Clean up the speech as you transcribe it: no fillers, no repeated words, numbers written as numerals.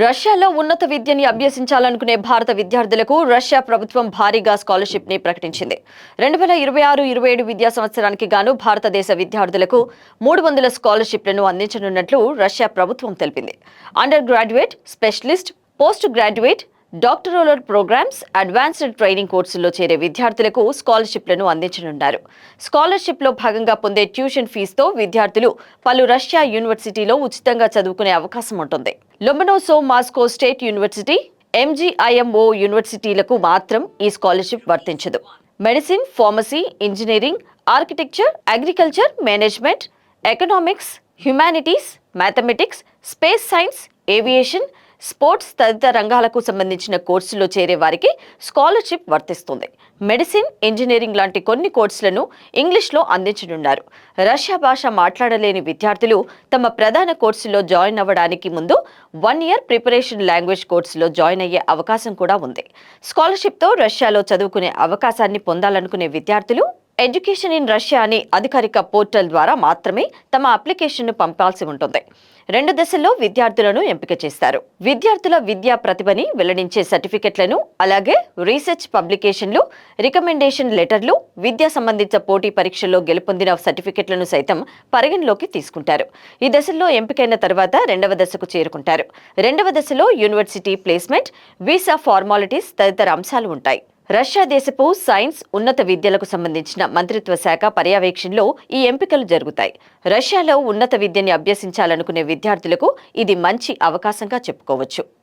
రష్యాలో ఉన్నత విద్యని అభ్యసించాలనుకునే భారత విద్యార్థులకు రష్యా ప్రభుత్వం భారీగా స్కాలర్షిప్ ని ప్రకటించింది. 2026-27 విద్యా సంవత్సరానికి గాను భారతదేశ విద్యార్థులకు 300 స్కాలర్షిప్లను అందించనున్నట్లు రష్యా ప్రభుత్వం తెలిపింది. Undergraduate, specialist, postgraduate, doctoral programs, advanced training కోర్సుల్లో చేరే విద్యార్థులకు స్కాలర్షిప్లను అందించనున్నారు. స్కాలర్షిప్లో భాగంగా పొందే ట్యూషన్ ఫీజుతో విద్యార్థులు పలు రష్యా యూనివర్సిటీలో ఉచితంగా చదువుకునే అవకాశం ఉంటుంది. లొమనోసోవ్ మాస్కో స్టేట్ యూనివర్సిటీ, ఎంజీఐఎంఓ యూనివర్సిటీలకు మాత్రం ఈ స్కాలర్షిప్ వర్తించదు. Medicine, pharmacy, engineering, architecture, agriculture, management, economics, humanities, mathematics, space science, aviation, sports తదితర రంగాలకు సంబంధించిన కోర్సుల్లో చేరే వారికి స్కాలర్షిప్ వర్తిస్తుంది. మెడిసిన్, ఇంజనీరింగ్ లాంటి కొన్ని కోర్సులను ఇంగ్లీష్లో అందించనున్నారు. రష్యా భాష మాట్లాడలేని విద్యార్థులు తమ ప్రధాన కోర్సులో జాయిన్ అవ్వడానికి ముందు 1 year ప్రిపరేషన్ లాంగ్వేజ్ కోర్సులో జాయిన్ అయ్యే అవకాశం కూడా ఉంది. స్కాలర్షిప్తో రష్యాలో చదువుకునే అవకాశాన్ని పొందాలనుకునే విద్యార్థులు ఎడ్యుకేషన్ ఇన్ రష్యా అనే అధికారిక పోర్టల్ ద్వారా మాత్రమే తమ అప్లికేషన్ను పంపాల్సి ఉంటుంది. 2 దశల్లో విద్యార్థులను ఎంపిక చేస్తారు. విద్యార్థుల విద్యా ప్రతిభని వెల్లడించే సర్టిఫికెట్లను, అలాగే రీసెర్చ్ పబ్లికేషన్లు, రికమెండేషన్ లెటర్లు, విద్యా సంబంధిత పోటీ పరీక్షల్లో గెలుపొందిన సర్టిఫికెట్లను సైతం పరిగణలోకి తీసుకుంటారు. ఈ దశల్లో ఎంపికైన తర్వాత 2వ దశకు చేరుకుంటారు. 2వ దశలో యూనివర్సిటీ ప్లేస్మెంట్, వీసా ఫార్మాలిటీస్ తదితర అంశాలు ఉంటాయి. రష్యా దేశపు సైన్స్, ఉన్నత విద్యలకు సంబంధించిన మంత్రిత్వ శాఖ పర్యవేక్షణలో ఈ ఎంపికలు జరుగుతాయి. రష్యాలో ఉన్నత విద్యని అభ్యసించాలనుకునే విద్యార్థులకు ఇది మంచి అవకాశంగా చెప్పుకోవచ్చు.